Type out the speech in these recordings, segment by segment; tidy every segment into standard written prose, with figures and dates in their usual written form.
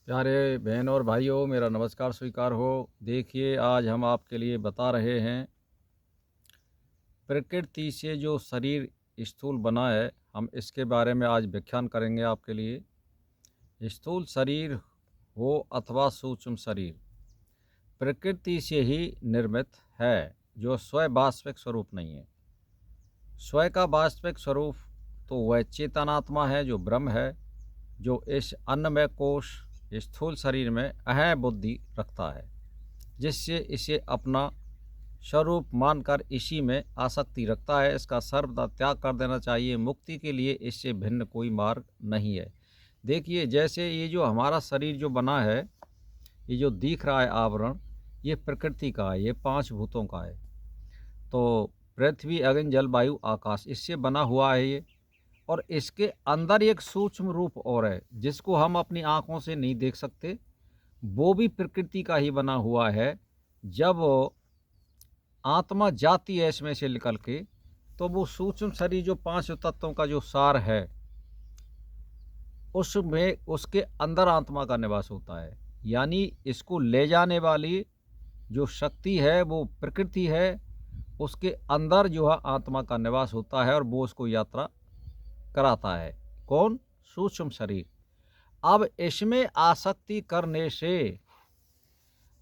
प्यारे बहन और भाइयों, मेरा नमस्कार स्वीकार हो। देखिए, आज हम आपके लिए बता रहे हैं, प्रकृति से जो शरीर स्थूल बना है, हम इसके बारे में आज व्याख्यान करेंगे आपके लिए। स्थूल शरीर हो अथवा सूक्ष्म शरीर, प्रकृति से ही निर्मित है, जो स्वयं वास्तविक स्वरूप नहीं है। स्वयं का वास्तविक स्वरूप तो वह चेतनात्मा है, जो ब्रह्म है, जो इस अन्नमय कोश स्थूल शरीर में अहम बुद्धि रखता है, जिससे इसे अपना स्वरूप मानकर इसी में आसक्ति रखता है। इसका सर्वदा त्याग कर देना चाहिए। मुक्ति के लिए इससे भिन्न कोई मार्ग नहीं है। देखिए, जैसे ये जो हमारा शरीर जो बना है, ये जो दिख रहा है आवरण, ये प्रकृति का है, ये 5 भूतों का है। तो पृथ्वी, अग्नि, जल, वायु, आकाश, इससे बना हुआ है ये। और इसके अंदर एक सूक्ष्म रूप और है, जिसको हम अपनी आँखों से नहीं देख सकते। वो भी प्रकृति का ही बना हुआ है। जब आत्मा जाती है इसमें से निकल के, तो वो सूक्ष्म शरीर जो 5 तत्वों का जो सार है, उसमें उसके अंदर आत्मा का निवास होता है। यानी इसको ले जाने वाली जो शक्ति है वो प्रकृति है, उसके अंदर जो है आत्मा का निवास होता है और वो उसको यात्रा कराता है। कौन? सूक्ष्म शरीर। अब इसमें आसक्ति करने से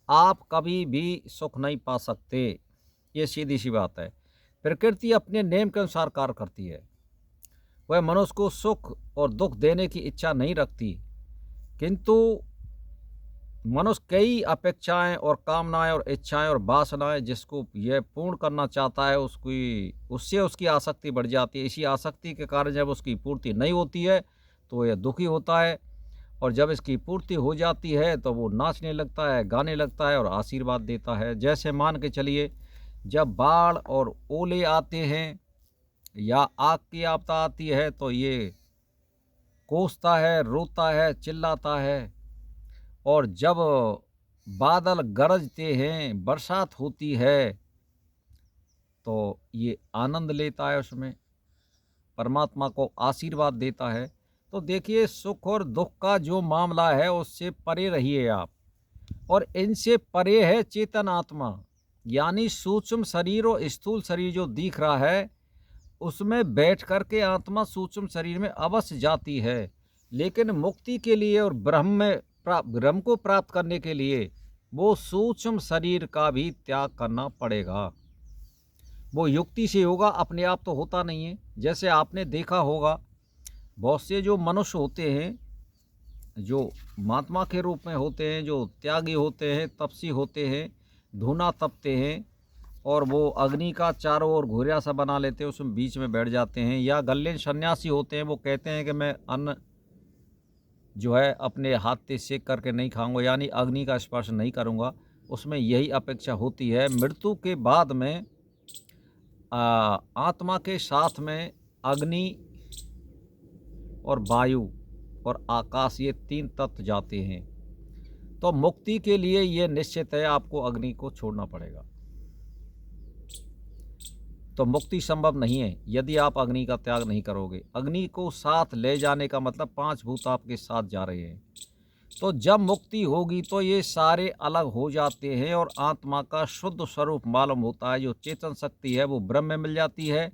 आप कभी भी सुख नहीं पा सकते। ये सीधी सी बात है। प्रकृति अपने नेम के अनुसार कार्य करती है। वह मनुष्य को सुख और दुख देने की इच्छा नहीं रखती, किंतु मनुष्य कई अपेक्षाएं और कामनाएं और इच्छाएं और वासनाएं जिसको यह पूर्ण करना चाहता है, उससे उसकी आसक्ति बढ़ जाती है। इसी आसक्ति के कारण जब उसकी पूर्ति नहीं होती है तो यह दुखी होता है, और जब इसकी पूर्ति हो जाती है तो वो नाचने लगता है, गाने लगता है और आशीर्वाद देता है। जैसे मान के चलिए, जब बाढ़ और ओले आते हैं या आग की आपदा आती है, तो ये कोसता है, रोता है, चिल्लाता है। और जब बादल गरजते हैं, बरसात होती है, तो ये आनंद लेता है, उसमें परमात्मा को आशीर्वाद देता है। तो देखिए, सुख और दुख का जो मामला है उससे परे रहिए आप, और इनसे परे है चेतन आत्मा। यानी सूक्ष्म शरीर और स्थूल शरीर जो दिख रहा है, उसमें बैठ कर के आत्मा सूक्ष्म शरीर में अवश्य जाती है, लेकिन मुक्ति के लिए और ब्रह्म को प्राप्त करने के लिए वो सूक्ष्म शरीर का भी त्याग करना पड़ेगा। वो युक्ति से होगा, अपने आप तो होता नहीं है। जैसे आपने देखा होगा, बहुत से जो मनुष्य होते हैं, जो महात्मा के रूप में होते हैं, जो त्यागी होते हैं, तपसी होते हैं, धूना तपते हैं, और वो अग्नि का चारों ओर घुरिया सा बना लेते हैं, उसमें बीच में बैठ जाते हैं। या गल्लेन सन्यासी होते हैं, वो कहते हैं कि मैं अन्न जो है अपने हाथ से सेक करके नहीं खाऊंगा, यानी अग्नि का स्पर्श नहीं करूंगा। उसमें यही अपेक्षा होती है। मृत्यु के बाद में आत्मा के साथ में अग्नि और वायु और आकाश, ये 3 तत्व जाते हैं। तो मुक्ति के लिए ये निश्चित है, आपको अग्नि को छोड़ना पड़ेगा। तो मुक्ति संभव नहीं है यदि आप अग्नि का त्याग नहीं करोगे। अग्नि को साथ ले जाने का मतलब 5 भूत आपके साथ जा रहे हैं। तो जब मुक्ति होगी तो ये सारे अलग हो जाते हैं और आत्मा का शुद्ध स्वरूप मालूम होता है। जो चेतन शक्ति है वो ब्रह्म में मिल जाती है,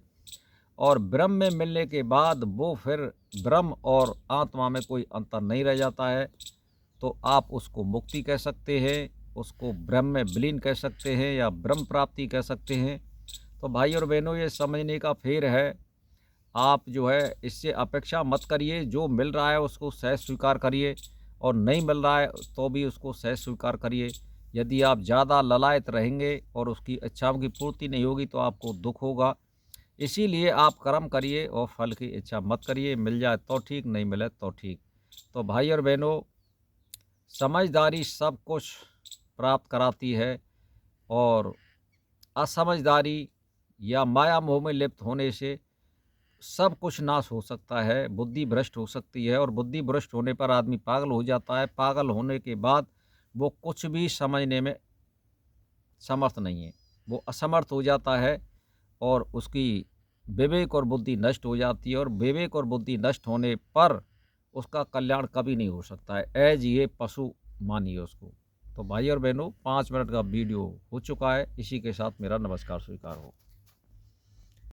और ब्रह्म में मिलने के बाद वो फिर ब्रह्म और आत्मा में कोई अंतर नहीं रह जाता है। तो आप उसको मुक्ति कह सकते हैं, उसको ब्रह्म में विलीन कह सकते हैं, या ब्रह्म प्राप्ति कह सकते हैं। तो भाई और बहनों, ये समझने का फेर है। आप जो है इससे अपेक्षा मत करिए। जो मिल रहा है उसको सहज स्वीकार करिए, और नहीं मिल रहा है तो भी उसको सहज स्वीकार करिए। यदि आप ज़्यादा ललायत रहेंगे और उसकी इच्छाओं की पूर्ति नहीं होगी तो आपको दुख होगा। इसीलिए आप कर्म करिए और फल की इच्छा मत करिए। मिल जाए तो ठीक, नहीं मिले तो ठीक। तो भाई और बहनों, समझदारी सब कुछ प्राप्त कराती है, और असमझदारी या माया मोह में लिप्त होने से सब कुछ नाश हो सकता है। बुद्धि भ्रष्ट हो सकती है, और बुद्धि भ्रष्ट होने पर आदमी पागल हो जाता है। पागल होने के बाद वो कुछ भी समझने में समर्थ नहीं है, वो असमर्थ हो जाता है, और उसकी विवेक और बुद्धि नष्ट हो जाती है। और विवेक और बुद्धि नष्ट होने पर उसका कल्याण कभी नहीं हो सकता है। एज ये पशु मानिए उसको। तो भाई और बहनों, 5 मिनट का वीडियो हो चुका है। इसी के साथ मेरा नमस्कार स्वीकार हो।